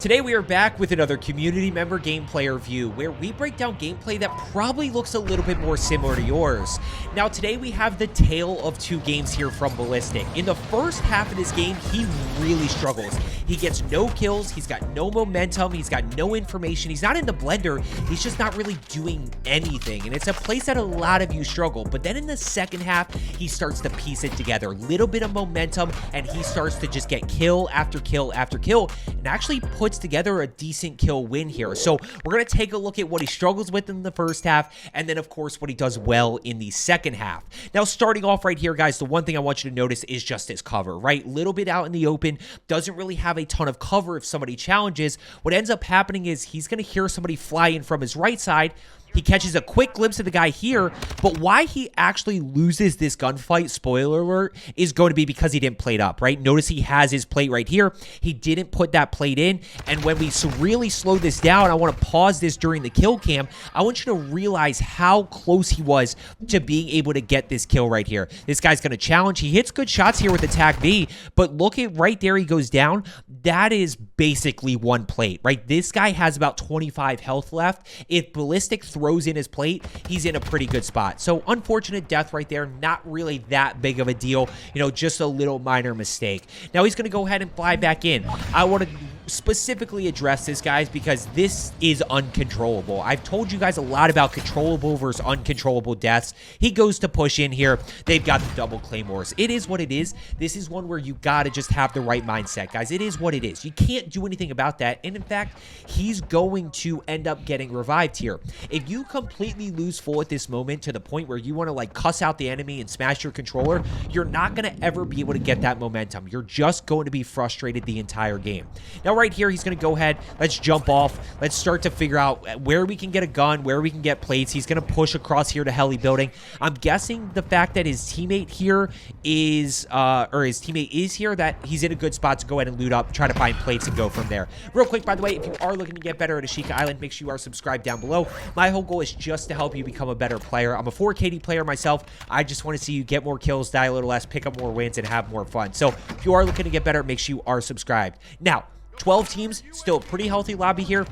Today we are back with another community member gameplay review where we break down gameplay that probably looks a little bit more similar to yours. Now today we have the tale of two games here from Ballistic. In the first half of this game, he really struggles. He gets no kills, he's got no momentum, he's got no information, he's not in the blender, he's just not really doing anything. And it's a place that a lot of you struggle. But then in the second half, he starts to piece it together. Little bit of momentum and he starts to just get kill after kill after kill and actually puts together a decent kill win here. So we're going to take a look at what he struggles with in the first half and then of course what he does well in the second half. Now starting off right here, guys, the one thing I want you to notice is just his cover, right? Little bit out in the open, doesn't really have a ton of cover if somebody challenges. What ends up happening is he's going to hear somebody fly in from his right side. He catches a quick glimpse of the guy here, but why he actually loses this gunfight, spoiler alert, is going to be because he didn't plate up, right? Notice he has his plate right here. He didn't put that plate in, and when we really slow this down, I want to pause this during the kill cam. I want you to realize how close he was to being able to get this kill right here. This guy's going to challenge. He hits good shots here with attack B, but look at right there, he goes down. That is basically one plate, right? This guy has about 25 health left. If Ballistic throws in his plate, he's in a pretty good spot. So unfortunate death right there, not really that big of a deal, you know, just a little minor mistake. Now he's going to go ahead and fly back in. I want to specifically address this, guys, because this is uncontrollable. I've told you guys a lot about controllable versus uncontrollable deaths. He goes to push in here. They've got the double claymores. It is what it is. This is one where you got to just have the right mindset, guys. It is what it is. You can't do anything about that. And in fact, he's going to end up getting revived here. If you completely lose full at this moment to the point where you want to like cuss out the enemy and smash your controller, you're not going to ever be able to get that momentum. You're just going to be frustrated the entire game. Now right here, he's going to go ahead. Let's jump off. Let's start to figure out where we can get a gun, where we can get plates. He's going to push across here to heli building. I'm guessing the fact that his teammate here is, here, that he's in a good spot to go ahead and loot up, try to find plates and go from there. Real quick, by the way, if you are looking to get better at Ashika Island, make sure you are subscribed down below. My whole goal is just to help you become a better player. I'm a 4KD player myself. I just want to see you get more kills, die a little less, pick up more wins, and have more fun. So if you are looking to get better, make sure you are subscribed. Now, 12 teams, still a pretty healthy lobby here.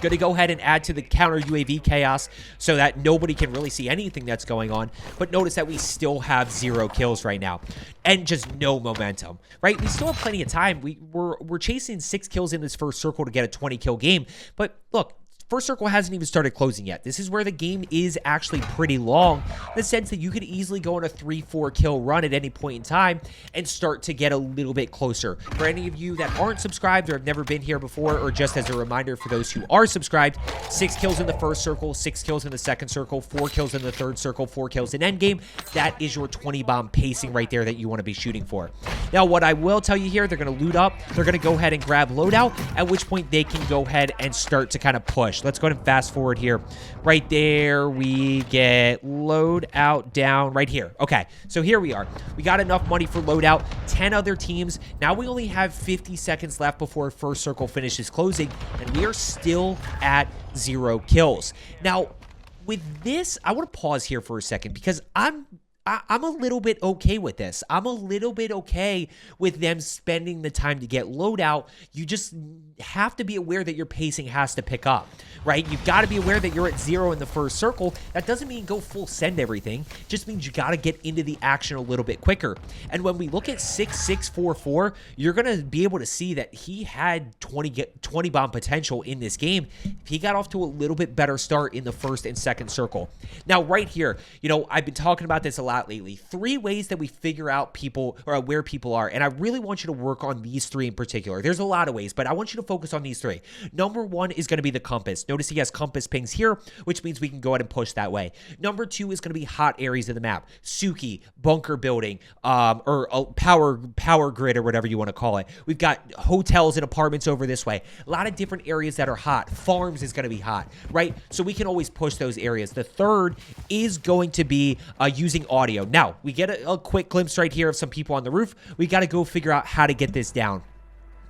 Going to go ahead and add to the counter UAV chaos so that nobody can really see anything that's going on. But notice that we still have 0 kills right now and just no momentum, right? We still have plenty of time. We're chasing 6 kills in this first circle to get a 20 kill game. But look, first circle hasn't even started closing yet. This is where the game is actually pretty long in the sense that you could easily go on a 3-4 kill run at any point in time and start to get a little bit closer. For any of you that aren't subscribed or have never been here before, or just as a reminder for those who are subscribed, 6 kills in the first circle, 6 kills in the second circle, 4 kills in the third circle, 4 kills in endgame. That is your 20 bomb pacing right there that you want to be shooting for. Now, what I will tell you here, they're going to loot up. They're going to go ahead and grab loadout, at which point they can go ahead and start to kind of push. Let's go ahead and fast forward here. Right there, we get loadout down right here. Okay, so here we are. We got enough money for loadout. 10 other teams. Now we only have 50 seconds left before first circle finishes closing, and we are still at 0 kills. Now, with this, I want to pause here for a second because I'm a little bit okay with this. I'm a little bit okay with them spending the time to get loadout. You just have to be aware that your pacing has to pick up, right? You've got to be aware that you're at 0 in the first circle. That doesn't mean go full send everything. It just means you got to get into the action a little bit quicker. And when we look at 6-6-4-4, you're going to be able to see that he had 20 bomb potential in this game. He got off to a little bit better start in the first and second circle. Now, right here, you know, I've been talking about this a lot lately. 3 ways that we figure out people or where people are, and I really want you to work on these 3 in particular. There's a lot of ways, but I want you to focus on these 3. Number 1 is going to be the compass. Notice he has compass pings here, which means we can go ahead and push that way. Number 2 is going to be hot areas of the map. Suki, bunker building, or power grid, or whatever you want to call it. We've got hotels and apartments over this way. A lot of different areas that are hot. Farms is going to be hot, right? So we can always push those areas. The third is going to be using audio. Now, we get a quick glimpse right here of some people on the roof. We got to go figure out how to get this down.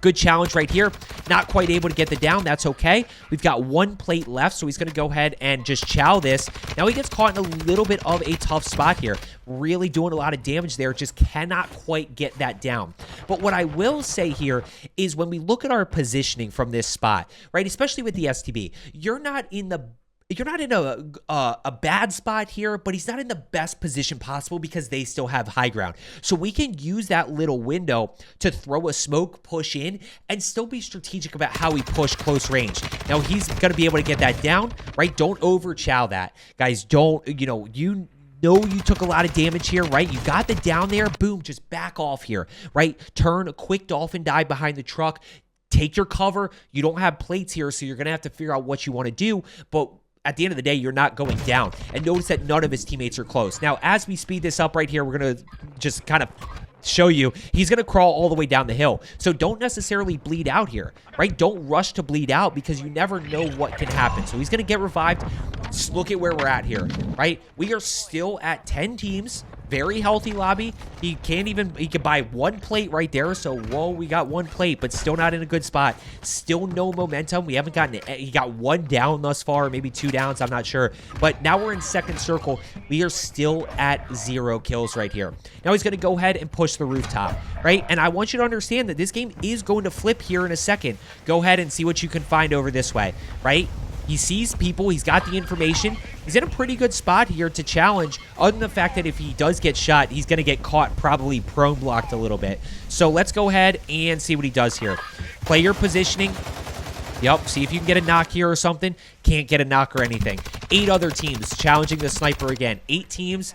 Good challenge right here. Not quite able to get the down. That's okay. We've got 1 plate left, so he's going to go ahead and just chow this. Now he gets caught in a little bit of a tough spot here. Really doing a lot of damage there. Just cannot quite get that down. But what I will say here is when we look at our positioning from this spot, right, especially with the STB, you're not in a bad spot here, but he's not in the best position possible because they still have high ground. So we can use that little window to throw a smoke, push in, and still be strategic about how we push close range. Now he's going to be able to get that down, right? Don't over chow that. Guys, don't, you know you took a lot of damage here, right? You got the down there, boom, just back off here, right? Turn a quick dolphin dive behind the truck. Take your cover. You don't have plates here, so you're going to have to figure out what you want to do, but at the end of the day, you're not going down. And notice that none of his teammates are close. Now, as we speed this up right here, we're going to just kind of show you, he's going to crawl all the way down the hill. So don't necessarily bleed out here, right? Don't rush to bleed out because you never know what can happen. So he's going to get revived. Just look at where we're at here, right? We are still at 10 teams. Very healthy lobby. He could buy 1 plate right there. So, whoa, we got 1 plate, but still not in a good spot. Still no momentum. We haven't gotten it. He got 1 down thus far, maybe 2 downs. I'm not sure. But now we're in second circle. We are still at 0 kills right here. Now he's going to go ahead and push the rooftop, right? And I want you to understand that this game is going to flip here in a second. Go ahead and see what you can find over this way, right? He sees people. He's got the information. He's in a pretty good spot here to challenge, other than the fact that if he does get shot, he's going to get caught, probably prone blocked a little bit. So let's go ahead and see what he does here. Player positioning. Yep, see if you can get a knock here or something. Can't get a knock or anything. 8 other teams challenging the sniper again. 8 teams.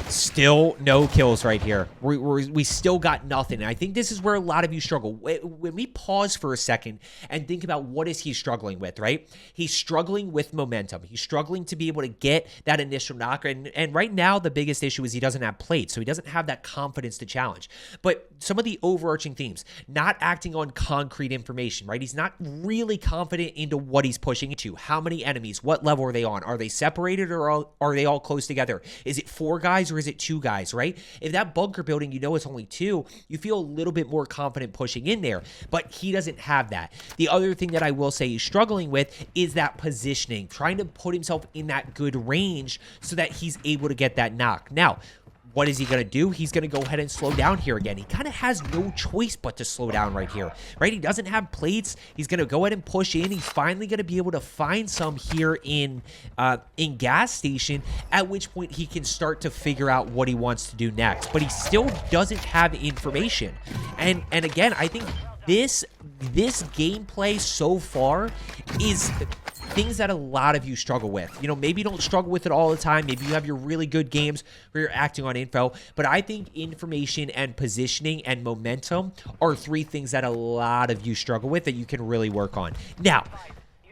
Still no kills right here. We still got nothing. And I think this is where a lot of you struggle. When we pause for a second and think about what is he struggling with, right? He's struggling with momentum. He's struggling to be able to get that initial knock. And right now, the biggest issue is he doesn't have plates, so he doesn't have that confidence to challenge. But some of the overarching themes, not acting on concrete information, right? He's not really confident into what he's pushing into. How many enemies? What level are they on? Are they separated or are they all close together? Is it 4 guys or is it 2 guys, right? If that bunker building, you know it's only 2, you feel a little bit more confident pushing in there, but he doesn't have that. The other thing that I will say he's struggling with is that positioning, trying to put himself in that good range so that he's able to get that knock. Now, what is he going to do? He's going to go ahead and slow down here again. He kind of has no choice but to slow down right here, right? He doesn't have plates. He's going to go ahead and push in. He's finally going to be able to find some here in gas station, at which point he can start to figure out what he wants to do next. But he still doesn't have information. And again, I think this gameplay so far is things that a lot of you struggle with. You know, maybe you don't struggle with it all the time. Maybe you have your really good games where you're acting on info. But I think information and positioning and momentum are 3 things that a lot of you struggle with that you can really work on. Now,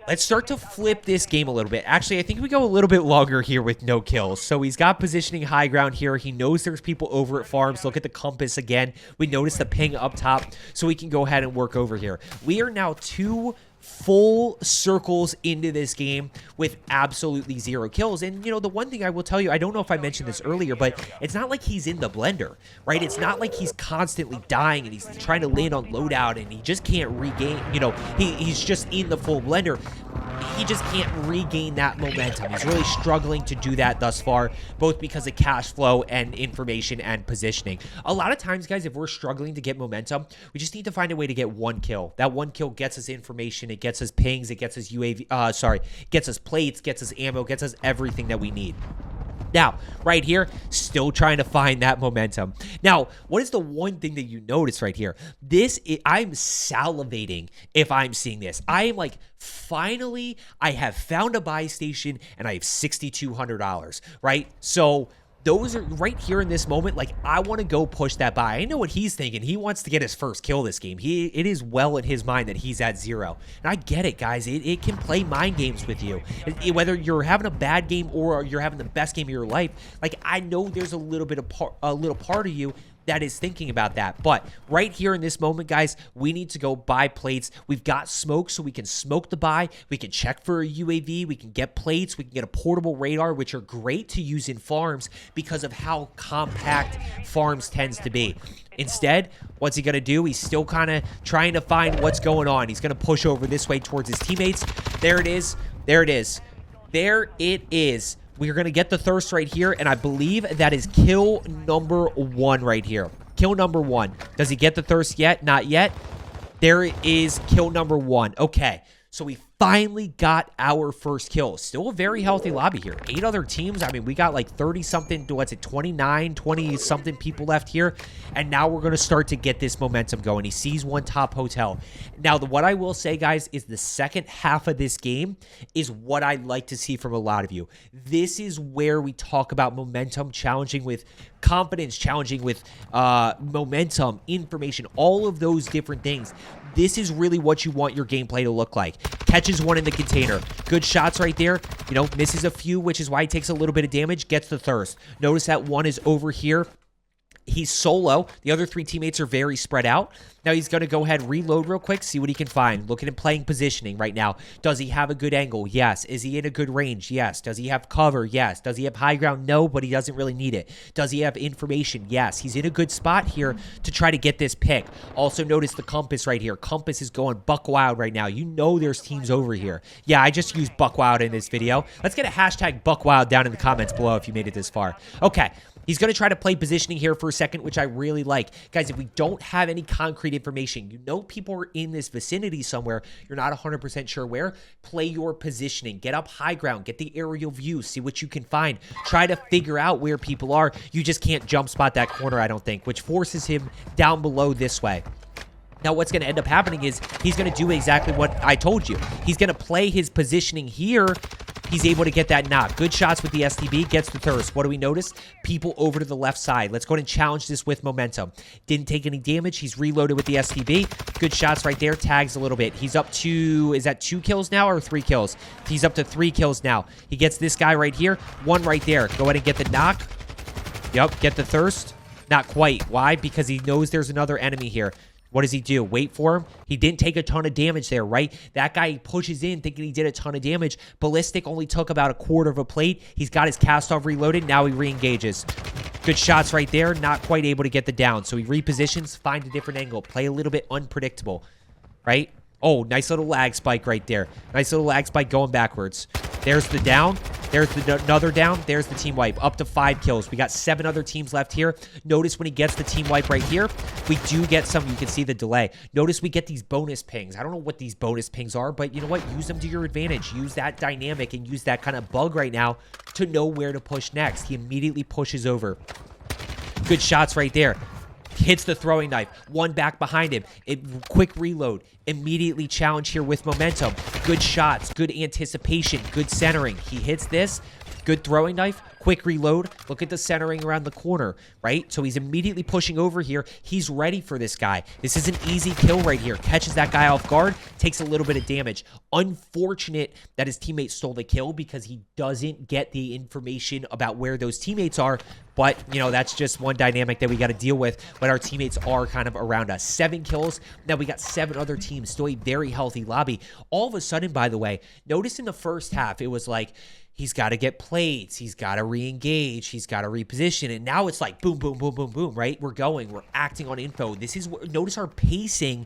let's start to flip this game a little bit. Actually, I think we go a little bit longer here with no kills. So he's got positioning high ground here. He knows there's people over at farms. Look at the compass again. We notice the ping up top, so we can go ahead and work over here. We are now 2 full circles into this game with absolutely 0 kills. And, you know, the one thing I will tell you, I don't know if I mentioned this earlier, but it's not like he's in the blender, right? It's not like he's constantly dying and he's trying to land on loadout and he just can't regain, you know, he's just in the full blender. He just can't regain that momentum. He's really struggling to do that thus far, both because of cash flow and information and positioning. A lot of times, guys, if we're struggling to get momentum, we just need to find a way to get 1 kill. That 1 kill gets us information, it gets us pings, it gets us gets us plates, gets us ammo, gets us everything that we need. Now, right here, still trying to find that momentum. Now, what is the one thing that you notice right here? I'm salivating if I'm seeing this. I am like, finally, I have found a buy station and I have $6,200, right? So those are right here in this moment. Like, I want to go push that buy. I know what he's thinking. He wants to get his first kill this game. It is well in his mind that he's at 0. And I get it, guys. It can play mind games with you. Whether you're having a bad game or you're having the best game of your life, like, I know there's a little part of you that is thinking about that. But right here in this moment, guys, we need to go buy plates. We've got smoke, so we can smoke the buy. We can check for a UAV. We can get plates. We can get a portable radar, which are great to use in farms because of how compact farms tends to be. Instead, what's he going to do? He's still kind of trying to find what's going on. He's going to push over this way towards his teammates. There it is. There it is. There it is. We're going to get the thirst right here, and I believe that is kill number 1 right here. Kill number 1. Does he get the thirst yet? Not yet. There is kill number 1. Okay, so we finally got our first kill. Still a very healthy lobby here. 8 other teams. I mean, we got like 30-something to, what's it, 29, 20-something people left here. And now we're going to start to get this momentum going. He sees one top hotel. Now, what I will say, guys, is the second half of this game is what I like to see from a lot of you. This is where we talk about momentum, challenging with confidence, challenging with momentum, information, all of those different things. This is really what you want your gameplay to look like. Catches one in the container. Good shots right there. You know, misses a few, which is why he takes a little bit of damage. Gets the thirst. Notice that one is over here. He's solo. The other 3 teammates are very spread out. Now he's going to go ahead, reload real quick, see what he can find. Look at him playing positioning right now. Does he have a good angle? Yes. Is he in a good range? Yes. Does he have cover? Yes. Does he have high ground? No, but he doesn't really need it. Does he have information? Yes. He's in a good spot here to try to get this pick. Also notice the compass right here. Compass is going buck wild right now. You know there's teams over here. Yeah, I just used buck wild in this video. Let's get a hashtag buck wild down in the comments below if you made it this far. Okay. He's going to try to play positioning here for a second, which I really like. Guys, if we don't have any concrete information, you know people are in this vicinity somewhere, you're not 100% sure where, play your positioning. Get up high ground. Get the aerial view. See what you can find. Try to figure out where people are. You just can't jump spot that corner, I don't think, which forces him down below this way. Now, what's going to end up happening is he's going to do exactly what I told you. He's going to play his positioning here. He's able to get that knock. Good shots with the STB. Gets the thirst. What do we notice? People over to the left side. Let's go ahead and challenge this with momentum. Didn't take any damage. He's reloaded with the STB. Good shots right there. Tags a little bit. He's up to, is that 2 kills now or 3 kills? He's up to 3 kills now. He gets this guy right here. 1 right there. Go ahead and get the knock. Yep, get the thirst. Not quite. Why? Because he knows there's another enemy here. What does he do? Wait for him? He didn't take a ton of damage there, right? That guy pushes in thinking he did a ton of damage. Ballistic only took about a quarter of a plate. He's got his cast-off reloaded. Now he re-engages. Good shots right there. Not quite able to get the down. So he repositions, find a different angle. Play a little bit unpredictable, right? Oh, nice little lag spike right there. Nice little lag spike going backwards. There's the down. There's another down. There's the team wipe. Up to 5 kills. We got 7 other teams left here. Notice when he gets the team wipe right here, we do get some. You can see the delay. Notice we get these bonus pings. I don't know what these bonus pings are, but you know what? Use them to your advantage. Use that dynamic and use that kind of bug right now to know where to push next. He immediately pushes over. Good shots right there. Hits the throwing knife. 1 back behind him. Quick reload. Immediately challenge here with momentum. Good shots. Good anticipation. Good centering. He hits this. Good throwing knife. Quick reload. Look at the centering around the corner, right? So he's immediately pushing over here. He's ready for this guy. This is an easy kill right here. Catches that guy off guard. Takes a little bit of damage. Unfortunate that his teammate stole the kill because he doesn't get the information about where those teammates are. But, you know, that's just one dynamic that we got to deal with when our teammates are kind of around us. 7 kills. Now we got 7 other teams. Still a very healthy lobby. All of a sudden, by the way, notice in the first half, it was like, he's got to get plates. He's got to re-engage. He's got to reposition. And now it's like boom, boom, boom, boom, boom, right? We're going. We're acting on info. This is what, notice our pacing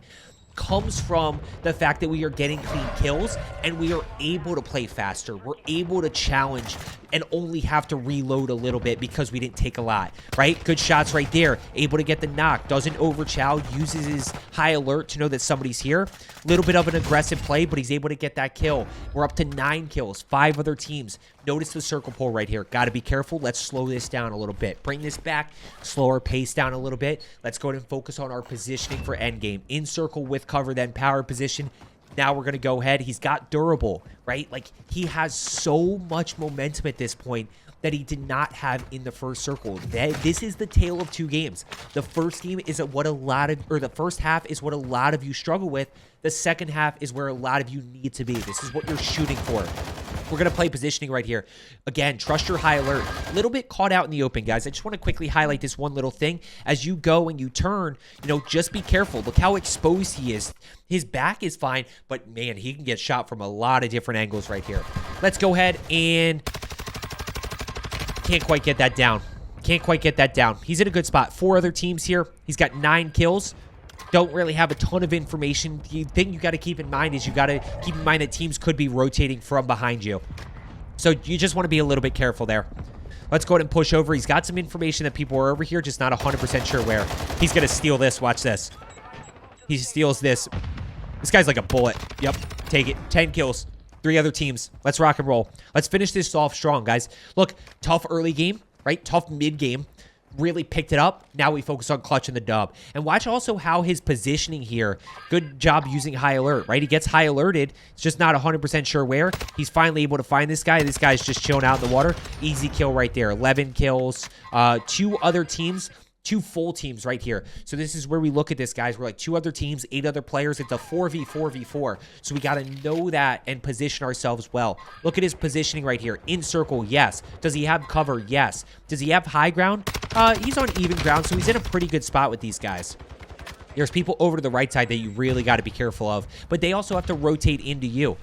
comes from the fact that we are getting clean kills and we are able to play faster. We're able to challenge and only have to reload a little bit because we didn't take a lot, right? Good shots right there. Able to get the knock. Doesn't overchow. Uses his high alert to know that somebody's here. Little bit of an aggressive play, but he's able to get that kill. We're up to 9 kills. 5 other teams. Notice the circle pull right here. Got to be careful. Let's slow this down a little bit. Bring this back. Slower pace down a little bit. Let's go ahead and focus on our positioning for endgame. In circle with cover, then power position. Now we're going to go ahead. He's got durable, right? Like, he has so much momentum at this point that he did not have in the first circle. This is the tale of 2 games. The first game is what a lot of, or the first half is what a lot of you struggle with. The second half is where a lot of you need to be. This is what you're shooting for. We're going to play positioning right here. Again, trust your high alert. A little bit caught out in the open, guys. I just want to quickly highlight this one little thing. As you go and you turn, you know, just be careful. Look how exposed he is. His back is fine, but man, he can get shot from a lot of different angles right here. Let's go ahead and... Can't quite get that down. Can't quite get that down. He's in a good spot. 4 other teams here. He's got 9 kills. Don't really have a ton of information. The thing you got to keep in mind is you got to keep in mind that teams could be rotating from behind you. So you just want to be a little bit careful there. Let's go ahead and push over. He's got some information that people are over here, just not 100% sure where. He's going to steal this. Watch this. He steals this. This guy's like a bullet. Yep. Take it. 10 kills. 3 other teams. Let's rock and roll. Let's finish this off strong, guys. Look, tough early game, right? Tough mid game. Really picked it up. Now we focus on clutching the dub. And watch also how his positioning here. Good job using high alert, right? He gets high alerted. It's just not 100% sure where. He's finally able to find this guy. This guy's just chilling out in the water. Easy kill right there. 11 kills. 2 other teams. 2 full teams right here. So this is where we look at this, guys. We're like 2 other teams, 8 other players. It's a 4v4v4. So we got to know that and position ourselves well. Look at his positioning right here. In circle, yes. Does he have cover? Yes. Does he have high ground? He's on even ground, so he's in a pretty good spot with these guys. There's people over to the right side that you really got to be careful of. But they also have to rotate into you.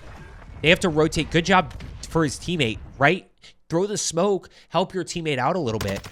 They have to rotate. Good job for his teammate, right? Throw the smoke. Help your teammate out a little bit.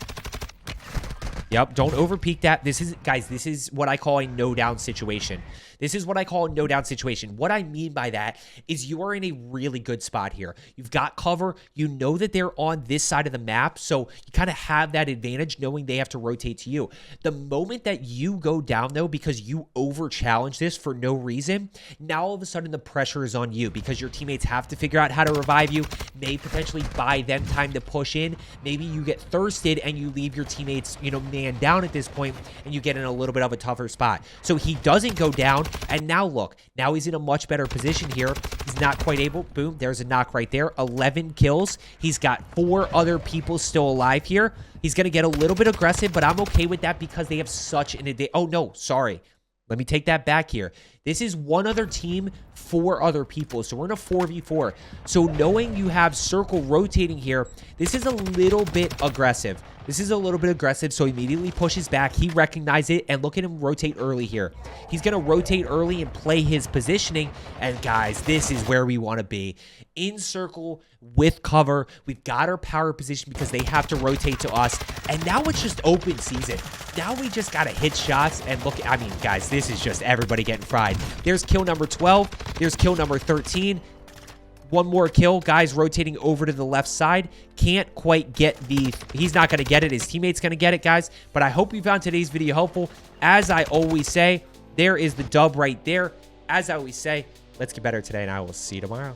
Yep, don't overpeak that. This is, guys, this is what I call a no-down situation. This is what I call a no-down situation. What I mean by that is you are in a really good spot here. You've got cover. You know that they're on this side of the map, so you kind of have that advantage knowing they have to rotate to you. The moment that you go down, though, because you over-challenge this for no reason, now all of a sudden the pressure is on you because your teammates have to figure out how to revive you, may potentially buy them time to push in. Maybe you get thirsted and you leave your teammates, you know, man down at this point, and you get in a little bit of a tougher spot. So he doesn't go down. And now look, now he's in a much better position here. He's not quite able. Boom, there's a knock right there. 11 kills. He's got 4 other people still alive here. He's going to get a little bit aggressive, but I'm okay with that because they have such an advantage. Oh, no, sorry. Let me take that back here. This is 1 other team, 4 other people. So we're in a 4v4. So knowing you have circle rotating here, this is a little bit aggressive. This is a little bit aggressive, so he immediately pushes back. He recognized it, and look at him rotate early here. He's going to rotate early and play his positioning, and guys, this is where we want to be. In circle with cover. We've got our power position because they have to rotate to us, and now it's just open season. Now we just got to hit shots, and look, I mean, guys, this is just everybody getting fried. There's kill number 12. There's kill number 13. 1 more kill. Guys rotating over to the left side. Can't quite get the... He's not going to get it. His teammate's going to get it, guys. But I hope you found today's video helpful. As I always say, there is the dub right there. As I always say, let's get better today, and I will see you tomorrow.